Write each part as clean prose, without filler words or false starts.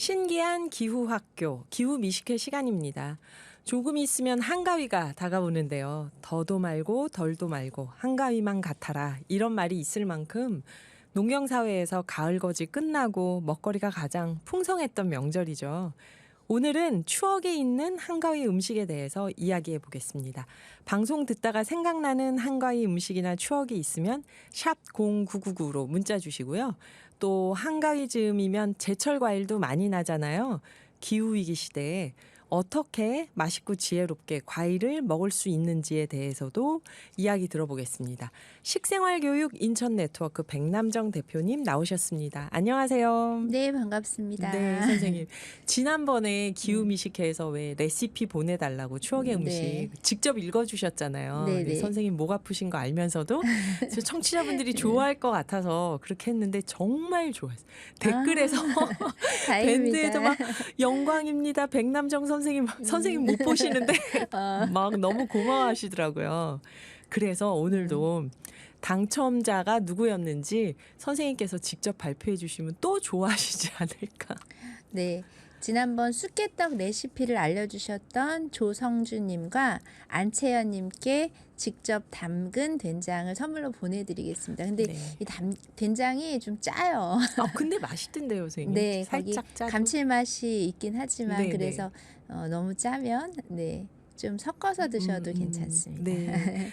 신기한 기후학교, 기후미식회 시간입니다. 조금 있으면 한가위가 다가오는데요. 더도 말고 덜도 말고 한가위만 같아라, 이런 말이 있을 만큼 농경사회에서 가을거지 끝나고 먹거리가 가장 풍성했던 명절이죠. 오늘은 추억에 있는 한가위 음식에 대해서 이야기해 보겠습니다. 방송 듣다가 생각나는 한가위 음식이나 추억이 있으면 샵 0999로 문자 주시고요. 또 한가위 즈음이면 제철 과일도 많이 나잖아요. 기후위기 시대에 어떻게 맛있고 지혜롭게 과일을 먹을 수 있는지에 대해서도 이야기 들어보겠습니다. 식생활교육 인천네트워크 백남정 대표님 나오셨습니다. 안녕하세요. 네, 반갑습니다. 네, 선생님. 지난번에 기후미식회에서 왜 레시피 보내달라고 추억의 음식 네. 직접 읽어주셨잖아요. 네, 네. 선생님 목 아프신 거 알면서도 청취자분들이 좋아할 것 같아서 그렇게 했는데 정말 좋아했어요. 댓글에서 밴드에도 막 영광입니다. 백남정 선생님 못 보시는데 막 너무 고마워하시더라고요. 그래서 오늘도 당첨자가 누구였는지 선생님께서 직접 발표해 주시면 또 좋아하시지 않을까. 네. 지난번 쑥개떡 레시피를 알려주셨던 조성주님과 안채연님께 직접 담근 된장을 선물로 보내드리겠습니다. 근데 네. 이 된장이 좀 짜요. 근데 맛있던데요, 선생님. 네, 거기 살짝 짜도. 감칠맛이 있긴 하지만 네, 그래서 너무 짜면 좀 섞어서 드셔도 괜찮습니다. 네.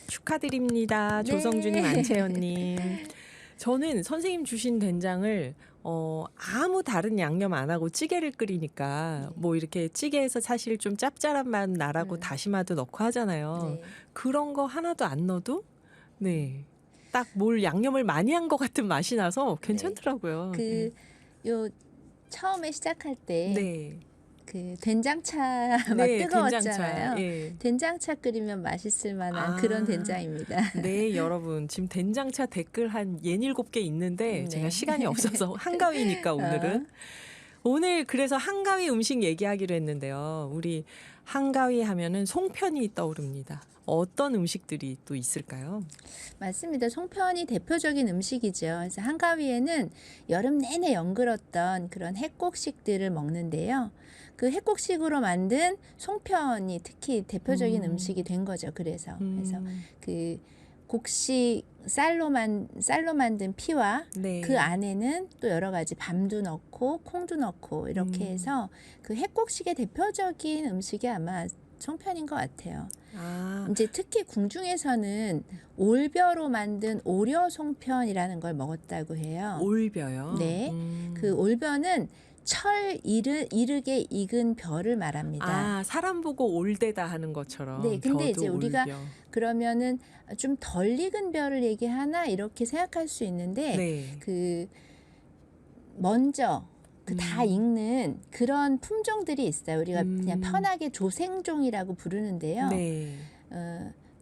축하드립니다. 네. 조성주님, 안채연님. 저는 선생님 주신 된장을 아무 다른 양념 안 하고 찌개를 끓이니까 뭐 이렇게 찌개에서 사실 좀 짭짤한 맛 나라고 다시마도 넣고 하잖아요. 네. 그런 거 하나도 안 넣어도 네. 딱 뭘 양념을 많이 한 것 같은 맛이 나서 괜찮더라고요. 요 처음에 시작할 때 네. 그 된장차 막 네, 뜨거웠잖아요. 된장차. 예. 된장차 끓이면 맛있을 만한 그런 된장입니다. 네, 여러분. 지금 된장차 댓글 한 67개 있는데 네. 제가 시간이 없어서 한가위니까 오늘은. 오늘 그래서 한가위 음식 얘기하기로 했는데요. 우리 한가위 하면은 송편이 떠오릅니다. 어떤 음식들이 또 있을까요? 맞습니다. 송편이 대표적인 음식이죠. 그래서 한가위에는 여름 내내 연그렀던 그런 핵곡식들을 먹는데요. 그 핵곡식으로 만든 송편이 특히 대표적인 음식이 된 거죠. 그래서 그 곡식 쌀로 만든 피와 네. 그 안에는 또 여러 가지 밤도 넣고 콩도 넣고 이렇게 해서 그 핵곡식의 대표적인 음식이 아마 송편인 것 같아요. 이제 특히 궁중에서는 올벼로 만든 오려 송편이라는 걸 먹었다고 해요. 올벼요? 네. 그 올벼는 철 이르게 익은 벼를 말합니다. 사람 보고 올대다 하는 것처럼. 네, 근데 벼도 이제 우리가 올벼. 그러면은 좀 덜 익은 벼를 얘기하나 이렇게 생각할 수 있는데 네. 그 먼저 다 익는 그런 품종들이 있어요. 우리가 그냥 편하게 조생종이라고 부르는데요. 네.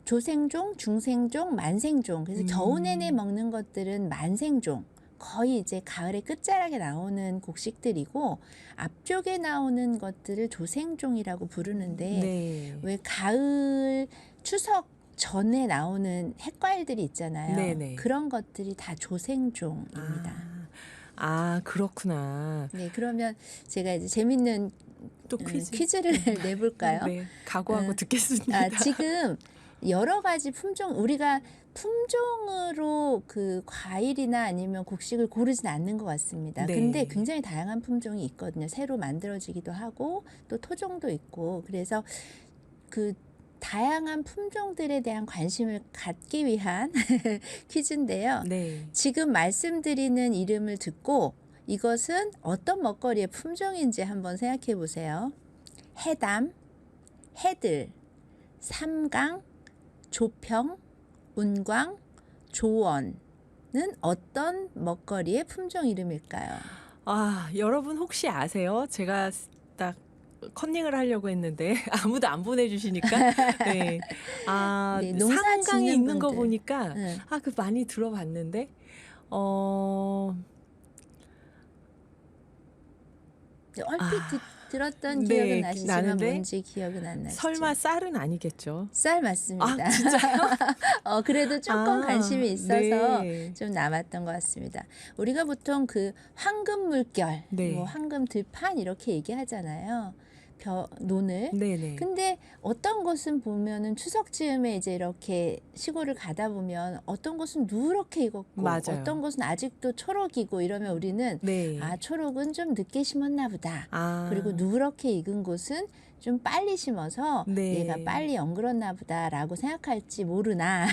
조생종, 중생종, 만생종. 그래서 겨우 내내 먹는 것들은 만생종. 거의 이제 가을의 끝자락에 나오는 곡식들이고 앞쪽에 나오는 것들을 조생종이라고 부르는데 네. 왜 가을 추석 전에 나오는 핵과일들이 있잖아요. 네네. 그런 것들이 다 조생종입니다. 그렇구나. 네, 그러면 제가 이제 재밌는 또 퀴즈를 내볼까요? 네, 각오하고 듣겠습니다. 지금 여러 가지 우리가 품종으로 그 과일이나 아니면 곡식을 고르진 않는 것 같습니다. 네. 근데 굉장히 다양한 품종이 있거든요. 새로 만들어지기도 하고 또 토종도 있고 그래서 그 다양한 품종들에 대한 관심을 갖기 위한 퀴즈인데요. 네. 지금 말씀드리는 이름을 듣고 이것은 어떤 먹거리의 품종인지 한번 생각해 보세요. 해담, 해들, 삼강, 조평, 운광, 조원은 어떤 먹거리의 품종 이름일까요? 여러분 혹시 아세요? 제가 딱 컨닝을 하려고 했는데 아무도 안 보내주시니까. 네. 네, 농사 삼강에 짓는 있는 거 분들. 보니까 그 많이 들어봤는데 얼핏 들었던 네, 기억은 나시지만 나는데 뭔지 기억은 안 나시죠? 설마 쌀은 아니겠죠? 쌀 맞습니다. 아, 진짜요? 그래도 조금 관심이 있어서 네. 좀 남았던 것 같습니다. 우리가 보통 그 황금 물결, 네. 뭐 황금 들판 이렇게 얘기하잖아요. 논을. 네네. 근데 어떤 곳은 보면은 추석 즈음에 이제 이렇게 시골을 가다 보면 어떤 곳은 누렇게 익었고 맞아요. 어떤 곳은 아직도 초록이고 이러면 우리는 네. 초록은 좀 늦게 심었나 보다. 아. 그리고 누렇게 익은 곳은 좀 빨리 심어서 네. 얘가 빨리 엉그렀나 보다라고 생각할지 모르나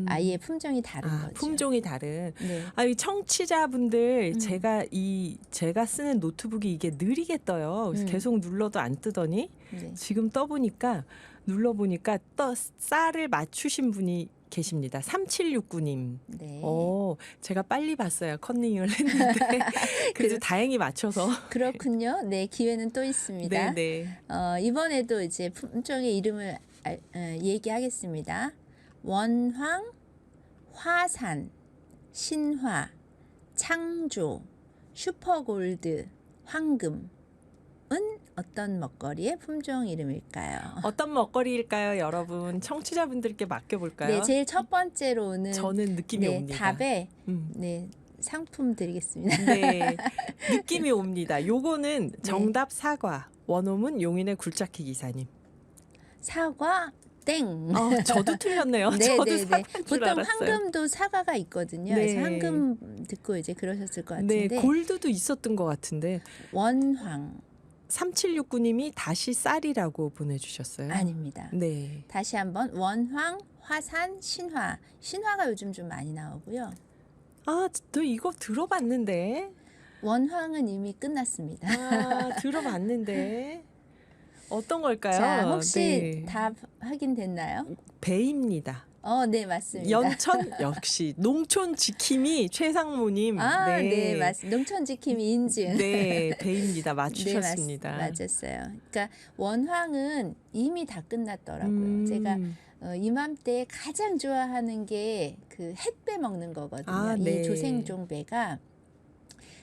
아이의 품종이 다른 거죠. 품종이 다른. 네. 이 청취자분들 제가 쓰는 노트북이 이게 느리게 떠요. 그래서 계속 눌러도 안 뜨더니 네. 지금 떠보니까 눌러보니까 쌀을 맞추신 분이 계십니다. 3769님. 네. 제가 빨리 봤어요. 컨닝을 했는데 그래도 다행히 맞춰서. 그렇군요. 네, 기회는 또 있습니다. 네네. 이번에도 이제 품종의 이름을 얘기하겠습니다. 원황, 화산, 신화, 창조, 슈퍼골드, 황금은 어떤 먹거리의 품종 이름일까요? 어떤 먹거리일까요, 여러분? 청취자분들께 맡겨볼까요? 네, 제일 첫 번째로는 저는 느낌이 네, 옵니다. 답에 음. 상품 드리겠습니다. 네, 느낌이 옵니다. 요거는 정답 사과. 원홈은 용인의 굴착기 기사님. 사과 땡. 저도 틀렸네요. 네, 저도 네, 네. 사과인 줄 보통 알았어요. 황금도 사과가 있거든요. 네. 그래서 황금 듣고 이제 그러셨을 것 네, 같은데. 골드도 있었던 것 같은데. 원황 3769님이 다시 쌀이라고 보내주셨어요. 아닙니다. 네. 다시 한번 원황, 화산, 신화. 신화가 요즘 좀 많이 나오고요. 또 이거 들어봤는데. 원황은 이미 끝났습니다. 들어봤는데. 어떤 걸까요? 자, 혹시 네. 답 확인됐나요? 배입니다. 네, 맞습니다. 연천 역시 농촌 지킴이 최상무님. 네, 맞습니다. 농촌 지킴이 인증. 네, 배입니다. 맞추셨습니다. 네, 맞았어요. 그러니까 원황은 이미 다 끝났더라고요. 제가 이맘때 가장 좋아하는 게 그 햇배 먹는 거거든요. 이 네. 조생종배가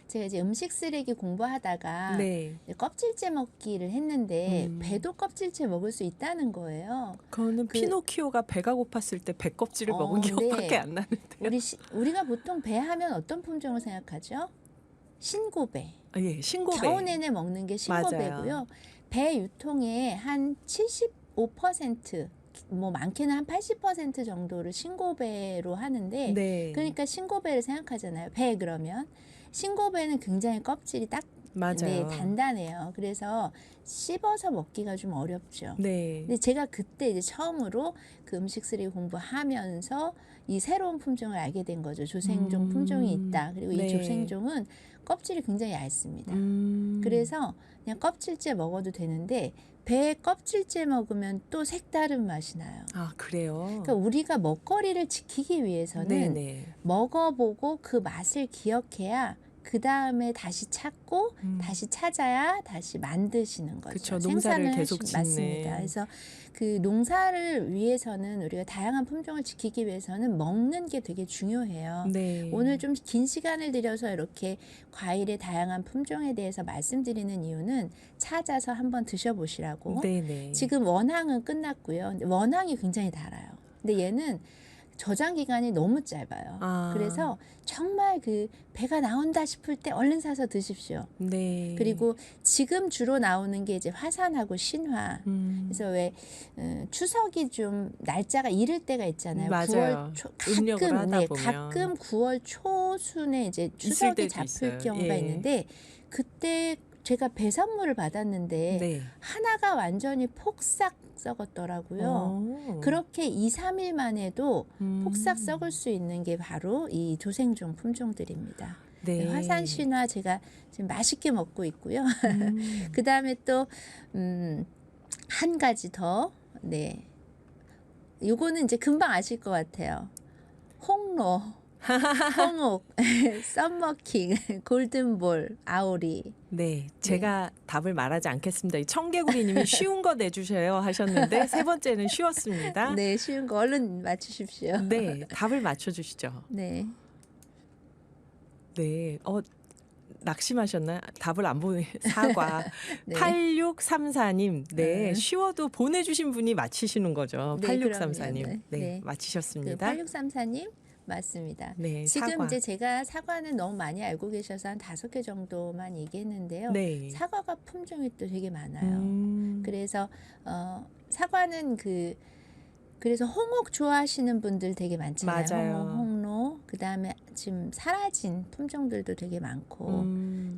제가 이제 음식 쓰레기 공부하다가 네. 껍질째 먹기를 했는데 배도 껍질째 먹을 수 있다는 거예요. 그거는 피노키오가 배가 고팠을 때 배 껍질을 먹은 기억밖에 안 나는데요. 우리가 보통 배 하면 어떤 품종을 생각하죠? 신고배. 예, 신고배. 겨우 내내 먹는 게 신고배고요. 맞아요. 배 유통의 한 75%, 뭐 많게는 한 80% 정도를 신고배로 하는데, 네. 그러니까 신고배를 생각하잖아요. 배 그러면 신고배는 굉장히 껍질이 딱 맞아요. 단단해요. 그래서 씹어서 먹기가 좀 어렵죠. 네. 근데 제가 그때 이제 처음으로 그 음식 쓰레기 공부하면서 이 새로운 품종을 알게 된 거죠. 조생종 품종이 있다. 그리고 네. 이 조생종은 껍질이 굉장히 얇습니다. 그래서 그냥 껍질째 먹어도 되는데 배 껍질째 먹으면 또 색다른 맛이 나요. 그래요? 그러니까 우리가 먹거리를 지키기 위해서는 네네. 먹어보고 그 맛을 기억해야 그 다음에 다시 찾고 다시 찾아야 다시 만드시는 거죠. 그쵸, 농사를 계속 짓는. 맞습니다. 그래서 그 농사를 위해서는 우리가 다양한 품종을 지키기 위해서는 먹는 게 되게 중요해요. 네. 오늘 좀 긴 시간을 들여서 이렇게 과일의 다양한 품종에 대해서 말씀드리는 이유는 찾아서 한번 드셔보시라고. 네네. 지금 원황은 끝났고요. 근데 원황이 굉장히 달아요. 근데 얘는 저장 기간이 너무 짧아요. 그래서 정말 그 배가 나온다 싶을 때 얼른 사서 드십시오. 네. 그리고 지금 주로 나오는 게 이제 화산하고 신화. 그래서 왜 추석이 좀 날짜가 이를 때가 있잖아요. 맞아요. 9월 초 음력을 하다 보면. 가끔 9월 초순에 이제 추석이 잡힐 있어요. 경우가 예. 있는데 그때 제가 배 선물을 받았는데 네. 하나가 완전히 폭삭 썩었더라고요. 그렇게 2, 3일 만에도 폭삭 썩을 수 있는 게 바로 이 조생종 품종들입니다. 네. 화산 신화 제가 지금 맛있게 먹고 있고요. 그 다음에 또 한 가지 더, 네, 요거는 이제 금방 아실 것 같아요. 홍로, 홍옥, 썸머킹, 골든볼, 아오리. 네, 제가 답을 말하지 않겠습니다. 이 청개구리님이 쉬운 거 내주셔요 하셨는데 세 번째는 쉬웠습니다. 네, 쉬운 거 얼른 맞추십시오. 네, 답을 맞춰주시죠. 네. 네, 낙심하셨나요? 답을 안 보내. 사과. 네. 8634님. 네. 음. 쉬워도 보내주신 분이 맞히시는 거죠. 네, 8634님. 그럼요. 네. 네. 그 맞히셨습니다. 8634님 맞습니다. 네. 지금 사과. 이제 제가 사과는 너무 많이 알고 계셔서 한 5개 정도만 얘기했는데요. 네. 사과가 품종이 또 되게 많아요. 그래서 사과는 그래서 홍옥 좋아하시는 분들 되게 많잖아요. 맞아요. 홍로, 그다음에 지금 사라진 품종들도 되게 많고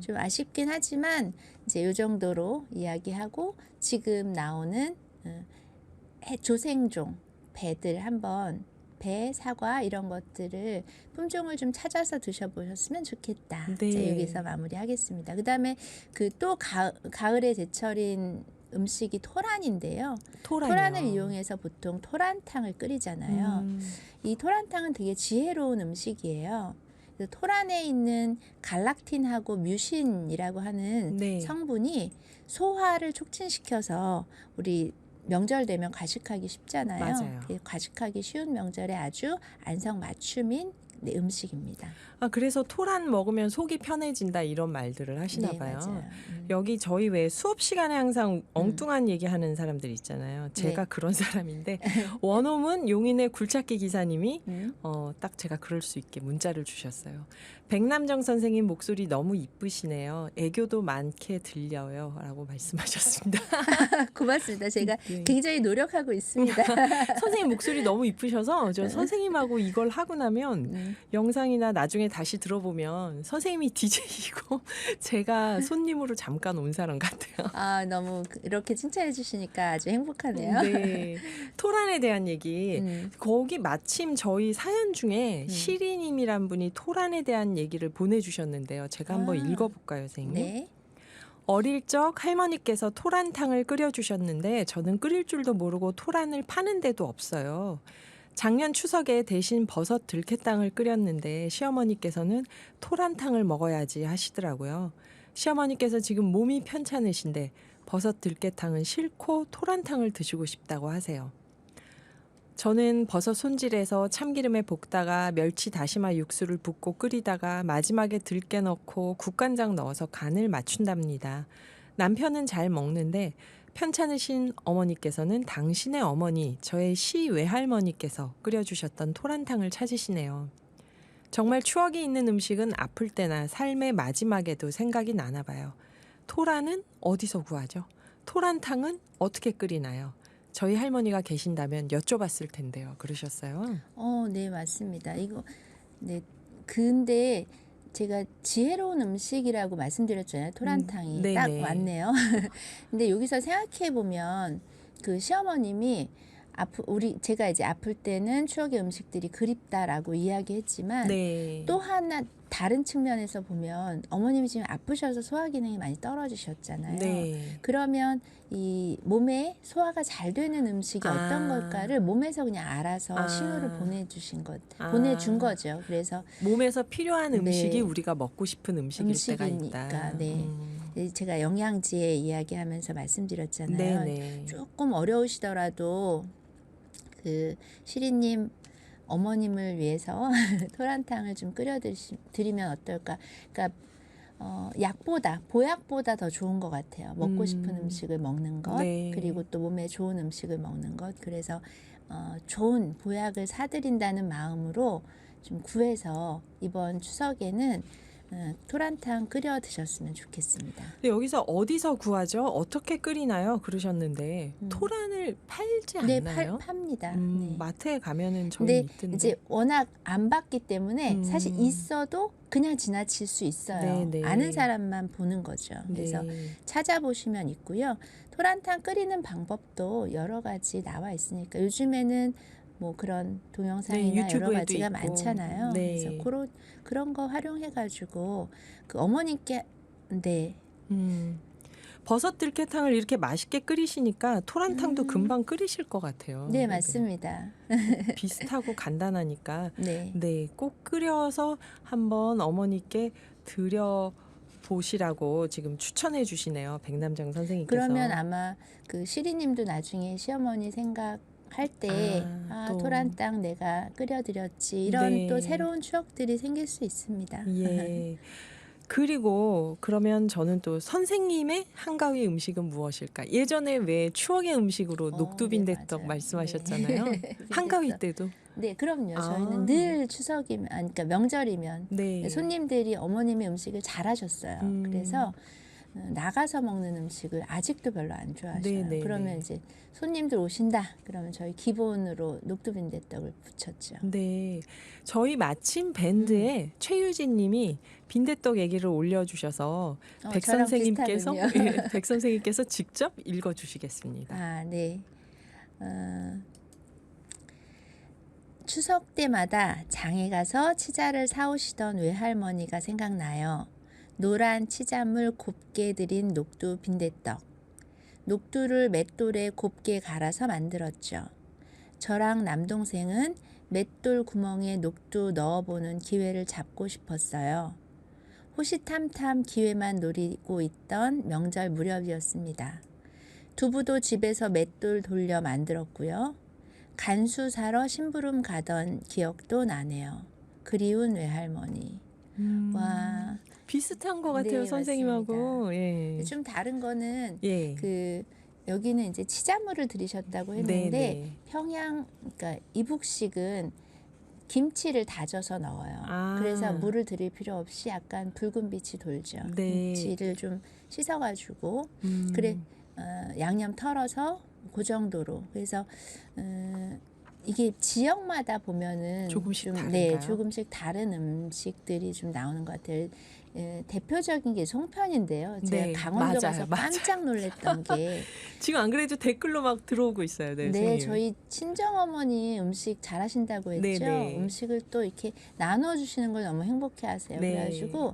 좀 아쉽긴 하지만 이제 요 정도로 이야기하고 지금 나오는 조생종 배들 한번 배, 사과 이런 것들을 품종을 좀 찾아서 드셔보셨으면 좋겠다. 네. 자, 여기서 마무리하겠습니다. 그다음에 또 가을의 제철인 음식이 토란인데요. 토란을 이용해서 보통 토란탕을 끓이잖아요. 이 토란탕은 되게 지혜로운 음식이에요. 그래서 토란에 있는 갈락틴하고 뮤신이라고 하는 네. 성분이 소화를 촉진시켜서 우리 명절 되면 과식하기 쉽잖아요. 맞아요. 과식하기 쉬운 명절에 아주 안성맞춤인 음식입니다. 아, 그래서 토란 먹으면 속이 편해진다 이런 말들을 하시나 네, 봐요. 맞아요. 여기 저희 왜 수업 시간에 항상 엉뚱한 얘기하는 사람들 있잖아요. 제가 네. 그런 사람인데 원홈은 용인의 굴착기 기사님이 음. 딱 제가 그럴 수 있게 문자를 주셨어요. 백남정 선생님 목소리 너무 이쁘시네요. 애교도 많게 들려요. 라고 말씀하셨습니다. 고맙습니다. 제가 네. 굉장히 노력하고 있습니다. 선생님 목소리 너무 이쁘셔서 저 선생님하고 이걸 하고 나면 영상이나 나중에 다시 들어보면 선생님이 DJ이고 제가 손님으로 잠깐 온 사람 같아요. 아, 너무 이렇게 칭찬해 주시니까 아주 행복하네요. 네. 토란에 대한 얘기. 음. 거기 마침 저희 사연 중에 시리님이란 분이 토란에 대한 얘기를 보내주셨는데요. 제가 한번 읽어볼까요, 선생님? 네. 어릴 적 할머니께서 토란탕을 끓여주셨는데 저는 끓일 줄도 모르고 토란을 파는 데도 없어요. 작년 추석에 대신 버섯 들깨탕을 끓였는데 시어머니께서는 토란탕을 먹어야지 하시더라고요. 시어머니께서 지금 몸이 편찮으신데 버섯 들깨탕은 싫고 토란탕을 드시고 싶다고 하세요. 저는 버섯 손질해서 참기름에 볶다가 멸치 다시마 육수를 붓고 끓이다가 마지막에 들깨 넣고 국간장 넣어서 간을 맞춘답니다. 남편은 잘 먹는데 편찮으신 어머니께서는 당신의 어머니, 저의 시 외할머니께서 끓여주셨던 토란탕을 찾으시네요. 정말 추억이 있는 음식은 아플 때나 삶의 마지막에도 생각이 나나 봐요. 토란은 어디서 구하죠? 토란탕은 어떻게 끓이나요? 저희 할머니가 계신다면 여쭤봤을 텐데요. 그러셨어요? 네, 맞습니다. 네. 근데 제가 지혜로운 음식이라고 말씀드렸잖아요. 토란탕이 딱 네네. 왔네요. 근데 여기서 생각해 보면 그 시어머님이 제가 이제 아플 때는 추억의 음식들이 그립다라고 이야기했지만 네. 또 하나 다른 측면에서 보면 어머님이 지금 아프셔서 소화 기능이 많이 떨어지셨잖아요. 네. 그러면 이 몸에 소화가 잘 되는 음식이 어떤 걸까를 몸에서 그냥 알아서 신호를 보내준 거죠. 그래서 몸에서 필요한 음식이 네. 우리가 먹고 싶은 음식일 때가 음식이니까, 있다. 네. 제가 영양제 이야기하면서 말씀드렸잖아요. 네네. 조금 어려우시더라도 그 시리님 어머님을 위해서 토란탕을 좀 끓여드리면 어떨까. 그러니까 보약보다 더 좋은 것 같아요. 먹고 싶은 음식을 먹는 것, 네. 그리고 또 몸에 좋은 음식을 먹는 것. 그래서 좋은 보약을 사드린다는 마음으로 좀 구해서 이번 추석에는 토란탕 끓여 드셨으면 좋겠습니다. 근데 여기서 어디서 구하죠? 어떻게 끓이나요? 그러셨는데 토란을 팔지 네, 않나요? 팝니다. 네. 마트에 가면은 저희 근데 있던데. 이제 워낙 안 봤기 때문에 사실 있어도 그냥 지나칠 수 있어요. 네네. 아는 사람만 보는 거죠. 그래서 네. 찾아보시면 있고요. 토란탕 끓이는 방법도 여러 가지 나와 있으니까 요즘에는 뭐 그런 동영상이나 네, 여러 유튜브에도 가지가 있고. 많잖아요. 네. 그래서 그런 거 활용해가지고 그 어머니께 네. 버섯 들깨탕을 이렇게 맛있게 끓이시니까 토란탕도 금방 끓이실 것 같아요. 네, 맞습니다. 비슷하고 간단하니까 네. 네, 꼭 끓여서 한번 어머니께 드려 보시라고 지금 추천해 주시네요. 백남정 선생님께서. 그러면 아마 그 시리님도 나중에 시어머니 생각할 때 또. 토란탕 내가 끓여드렸지 이런 네. 또 새로운 추억들이 생길 수 있습니다. 예. 그리고 그러면 저는 또 선생님의 한가위 음식은 무엇일까? 예전에 왜 추억의 음식으로 네, 녹두빈대떡 맞아요. 말씀하셨잖아요. 네. 한가위 빈대떡. 때도. 네, 그럼요. 아. 저희는 늘 추석이면, 그러니까 명절이면 네. 손님들이 어머님의 음식을 잘하셨어요. 그래서 나가서 먹는 음식을 아직도 별로 안 좋아하셔요. 네. 그러면 이제 손님들 오신다. 그러면 저희 기본으로 녹두빈대떡을 부쳤죠. 네. 저희 마침 밴드에 최유진 님이 빈대떡 얘기를 올려주셔서 백 저랑 선생님께서 비슷하군요. 예, 백 선생님께서 직접 읽어주시겠습니다. 아, 네. 추석 때마다 장에 가서 치자를 사오시던 외할머니가 생각나요. 노란 치자물 곱게 들인 녹두 빈대떡. 녹두를 맷돌에 곱게 갈아서 만들었죠. 저랑 남동생은 맷돌 구멍에 녹두 넣어보는 기회를 잡고 싶었어요. 호시탐탐 기회만 노리고 있던 명절 무렵이었습니다. 두부도 집에서 맷돌 돌려 만들었고요. 간수 사러 심부름 가던 기억도 나네요. 그리운 외할머니. 와, 비슷한 것 같아요, 네, 선생님하고. 예. 좀 다른 거는 예. 그 여기는 이제 치자물을 들이셨다고 했는데 네. 평양, 그러니까 이북식은 김치를 다져서 넣어요. 아. 그래서 물을 들일 필요 없이 약간 붉은 빛이 돌죠. 네. 김치를 좀 씻어가지고 음. 그래 양념 털어서 그 정도로. 그래서 이게 지역마다 보면은 조금씩 좀, 다른가요? 네, 조금씩 다른 음식들이 좀 나오는 것 같아요. 대표적인 게 송편인데요. 제가 네, 강원도 가서 맞아요. 깜짝 놀랐던 게 지금 안 그래도 댓글로 막 들어오고 있어요. 네, 네, 선생님. 저희 친정어머니 음식 잘하신다고 했죠. 네네. 음식을 또 이렇게 나눠주시는 걸 너무 행복해하세요. 네. 그래가지고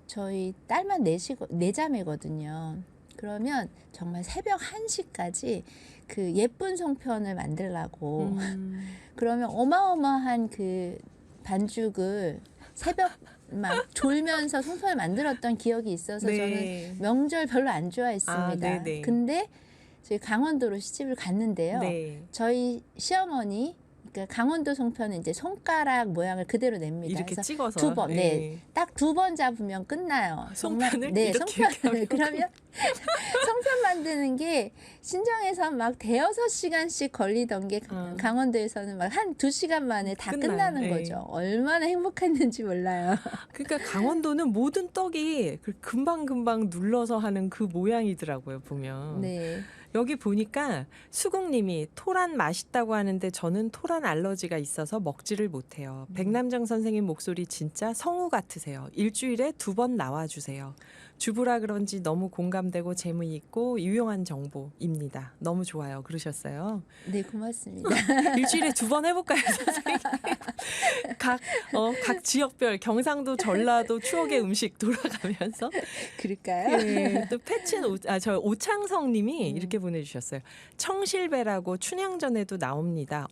저희 딸만 네 자매거든요. 그러면 정말 새벽 1시까지 그 예쁜 송편을 만들라고 그러면 어마어마한 그 반죽을 새벽 막 졸면서 송편을 만들었던 기억이 있어서 네. 저는 명절 별로 안 좋아했습니다. 아, 네네. 근데 저희 강원도로 시집을 갔는데요. 네. 저희 시어머니, 그러니까 강원도 송편은 이제 손가락 모양을 그대로 냅니다. 이렇게 그래서 찍어서. 두 번, 예. 네, 딱 2번 잡으면 끝나요. 정말, 송편을 네, 이렇게 송편을 그러면 송편 만드는 게 신정에서 막 대여섯 시간씩 걸리던 게 강원도에서는 막 한 2시간 만에 다 끝나요. 끝나는 예. 거죠. 얼마나 행복했는지 몰라요. 그러니까 강원도는 모든 떡이 금방금방 눌러서 하는 그 모양이더라고요, 보면. 네. 여기 보니까 수국님이 토란 맛있다고 하는데 저는 토란 알러지가 있어서 먹지를 못해요. 백남정 선생님 목소리 진짜 성우 같으세요. 일주일에 2번 나와주세요. 주부라 그런지 너무 공감되고 재미있고 유용한 정보입니다. 너무 좋아요. 그러셨어요. 네, 고맙습니다. 일주일에 2번 해볼까요, 선생님? 각 지역별 경상도, 전라도 추억의 음식 돌아가면서. 그럴까요? 예, 또 저 오창성님이 이렇게 보내주셨어요. 청실배라고 춘향전에도 나옵니다.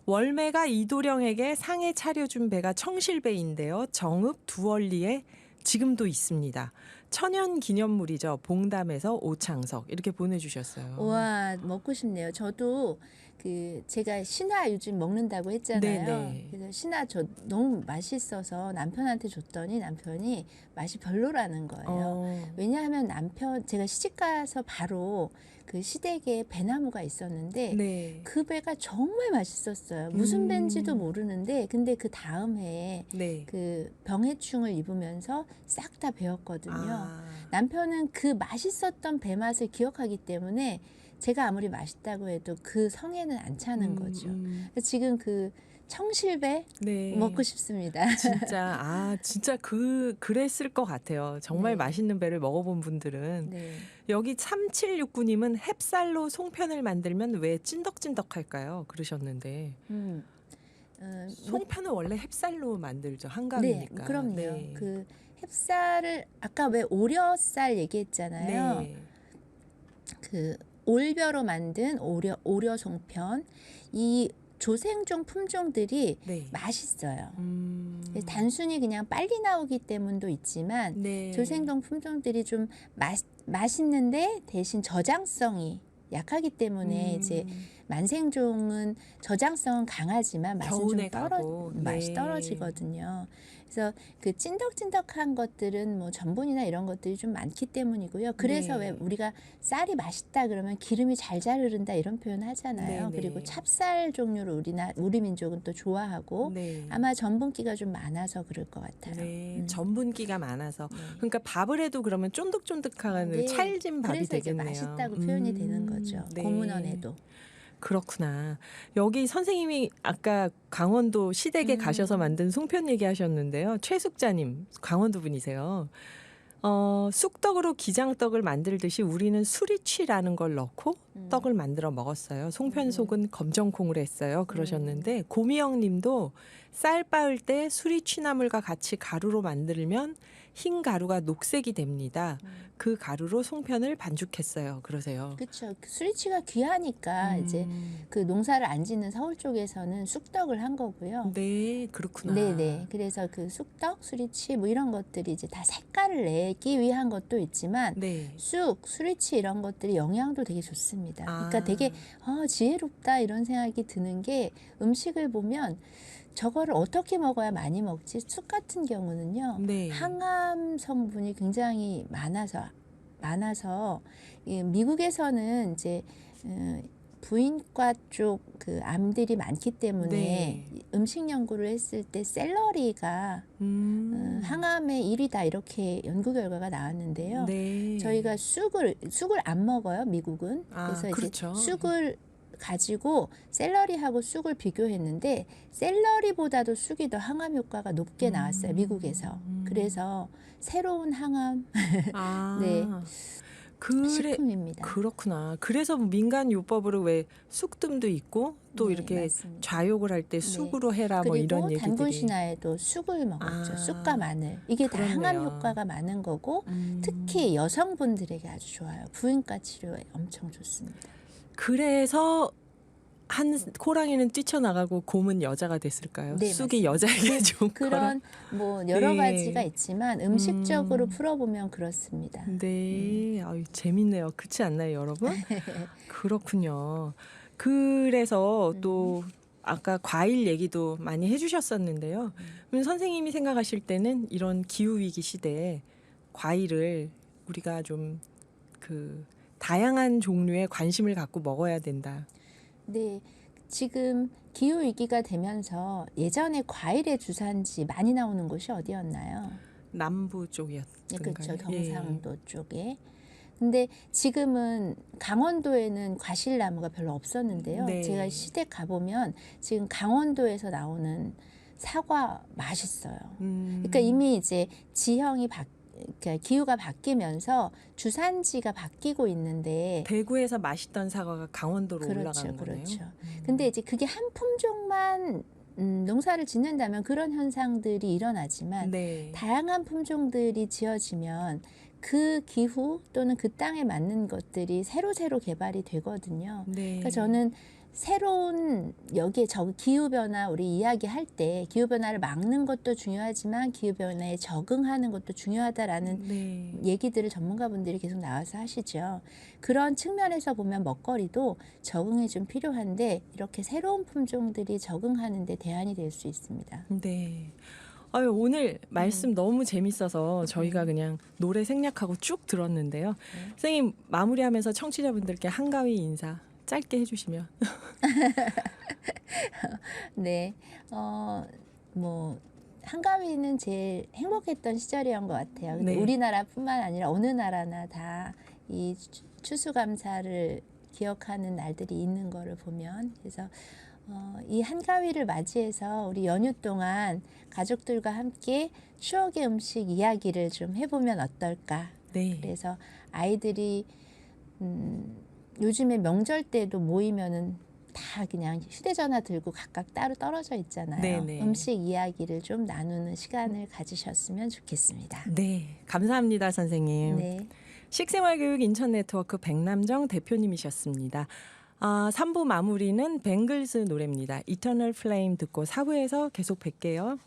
월매가 이도령에게 상에 차려준 배가 청실배인데요. 정읍 두월리에 지금도 있습니다. 천연 기념물이죠. 봉담에서 오창석 이렇게 보내주셨어요. 와, 먹고 싶네요. 저도 그 제가 신화 요즘 먹는다고 했잖아요. 네네. 그래서 신화 저 너무 맛있어서 남편한테 줬더니 남편이 맛이 별로라는 거예요. 왜냐하면 제가 시집가서 바로 그 시댁에 배나무가 있었는데 네. 그 배가 정말 맛있었어요. 무슨 배인지도 모르는데 근데 그 다음 해에 네. 그 병해충을 입으면서 싹 다 배웠거든요. 아. 남편은 그 맛있었던 배 맛을 기억하기 때문에 제가 아무리 맛있다고 해도 그 성에는 안 차는 거죠. 그래서 지금 그 청실배 네. 먹고 싶습니다. 진짜 그랬을 것 같아요. 정말 네. 맛있는 배를 먹어본 분들은. 네. 여기 3769님은 햅쌀로 송편을 만들면 왜 찐덕찐덕할까요? 그러셨는데 송편은 원래 햅쌀로 만들죠. 네, 한가위니까. 그럼요. 네. 그 햅쌀을 아까 왜 오려쌀 얘기했잖아요. 네. 그 올벼로 만든 오려 송편 이 조생종 품종들이 네. 맛있어요. 단순히 그냥 빨리 나오기 때문도 있지만 네. 조생종 품종들이 좀 맛있는데 대신 저장성이 약하기 때문에 이제 만생종은 저장성은 강하지만 맛은 겨우내 좀 가고. 맛이 네. 떨어지거든요. 그래서 그 찐덕찐덕한 것들은 뭐 전분이나 이런 것들이 좀 많기 때문이고요. 그래서 네. 왜 우리가 쌀이 맛있다 그러면 기름이 잘 흐른다 이런 표현 하잖아요. 네, 그리고 네. 찹쌀 종류를 우리 민족은 또 좋아하고 네. 아마 전분기가 좀 많아서 그럴 것 같아요. 네, 전분기가 많아서. 네. 그러니까 밥을 해도 그러면 쫀득쫀득한 네. 찰진 밥이 그래서 이제 되겠네요. 맛있다고 표현이 되는 거죠. 네. 고문원에도. 그렇구나. 여기 선생님이 아까 강원도 시댁에 가셔서 만든 송편 얘기하셨는데요. 최숙자님, 강원도 분이세요. 쑥떡으로 기장떡을 만들듯이 우리는 수리취라는 걸 넣고 떡을 만들어 먹었어요. 송편 속은 검정콩을 했어요. 그러셨는데 고미영 님도 쌀 빻을 때 수리취나물과 같이 가루로 만들면 흰 가루가 녹색이 됩니다. 그 가루로 송편을 반죽했어요. 그러세요. 그렇죠. 수리치가 귀하니까 이제 그 농사를 안 짓는 서울 쪽에서는 쑥떡을 한 거고요. 네, 그렇구나. 네네. 그래서 그 쑥떡, 수리치 뭐 이런 것들이 이제 다 색깔을 내기 위한 것도 있지만 네. 쑥, 수리치 이런 것들이 영양도 되게 좋습니다. 그러니까 아. 되게 지혜롭다 이런 생각이 드는 게 음식을 보면 저거를 어떻게 먹어야 많이 먹지? 쑥 같은 경우는요. 네. 항암 성분이 굉장히 많아서 미국에서는 이제 부인과 쪽 그 암들이 많기 때문에 네. 음식 연구를 했을 때 샐러리가 항암의 1위다 이렇게 연구 결과가 나왔는데요. 네. 저희가 쑥을 안 먹어요, 미국은. 그래서 그렇죠. 이제 쑥을 가지고 샐러리하고 쑥을 비교했는데 샐러리보다도 쑥이 더 항암 효과가 높게 나왔어요, 미국에서. 그래서 새로운 항암 네. 식품입니다. 그렇구나. 그래서 민간 요법으로 왜 쑥뜸도 있고 또 네, 이렇게 맞습니다. 좌욕을 할 때 쑥으로 해라 뭐 그리고 이런 얘기들이. 단군 신화에도 쑥을 먹었죠. 쑥과 마늘. 이게 다 그렇네요. 항암 효과가 많은 거고 특히 여성분들에게 아주 좋아요. 부인과 치료에 엄청 좋습니다. 그래서 한 호랑이는 뛰쳐나가고 곰은 여자가 됐을까요? 네, 쑥이 맞습니다. 여자에게 좋은 거라. 그런 뭐 여러 네. 가지가 있지만 음식적으로 풀어보면 그렇습니다. 네, 아유, 재밌네요. 그렇지 않나요, 여러분? 그렇군요. 그래서 또 아까 과일 얘기도 많이 해주셨었는데요. 그럼 선생님이 생각하실 때는 이런 기후 위기 시대에 과일을 우리가 좀 그 다양한 종류의 관심을 갖고 먹어야 된다. 네, 지금 기후 위기가 되면서 예전에 과일의 주산지 많이 나오는 곳이 어디였나요? 남부 쪽이었던가요? 그렇죠, 경상도 쪽에. 근데 지금은 강원도에는 과실나무가 별로 없었는데요. 네. 제가 시댁 가보면 지금 강원도에서 나오는 사과 맛있어요. 그러니까 이미 이제 그러니까 기후가 바뀌면서 주산지가 바뀌고 있는데 대구에서 맛있던 사과가 강원도로 그렇죠, 올라가는 거네요. 그렇죠. 근데 이제 그게 한 품종만 농사를 짓는다면 그런 현상들이 일어나지만 네. 다양한 품종들이 지어지면 그 기후 또는 그 땅에 맞는 것들이 새로 개발이 되거든요. 네. 그러니까 저는 새로운 여기에 기후변화 우리 이야기할 때 기후변화를 막는 것도 중요하지만 기후변화에 적응하는 것도 중요하다라는 네. 얘기들을 전문가분들이 계속 나와서 하시죠. 그런 측면에서 보면 먹거리도 적응이 좀 필요한데 이렇게 새로운 품종들이 적응하는 데 대안이 될 수 있습니다. 네. 아유, 오늘 말씀 너무 재밌어서 저희가 그냥 노래 생략하고 쭉 들었는데요. 선생님 마무리하면서 청취자분들께 한가위 인사 짧게 해주시면. 네, 뭐 한가위는 제일 행복했던 시절이었던 것 같아요. 근데 네. 우리나라뿐만 아니라 어느 나라나 다 이 추수감사를 기억하는 날들이 있는 거를 보면 그래서 이 한가위를 맞이해서 우리 연휴 동안 가족들과 함께 추억의 음식 이야기를 좀 해보면 어떨까. 네. 그래서 아이들이 요즘에 명절 때도 모이면은 다 그냥 휴대전화 들고 각각 따로 떨어져 있잖아요. 네네. 음식 이야기를 좀 나누는 시간을 가지셨으면 좋겠습니다. 네. 감사합니다, 선생님. 네. 식생활교육 인천네트워크 백남정 대표님이셨습니다. 3부 마무리는 뱅글스 노래입니다. 이터널 플레임 듣고 4부에서 계속 뵐게요.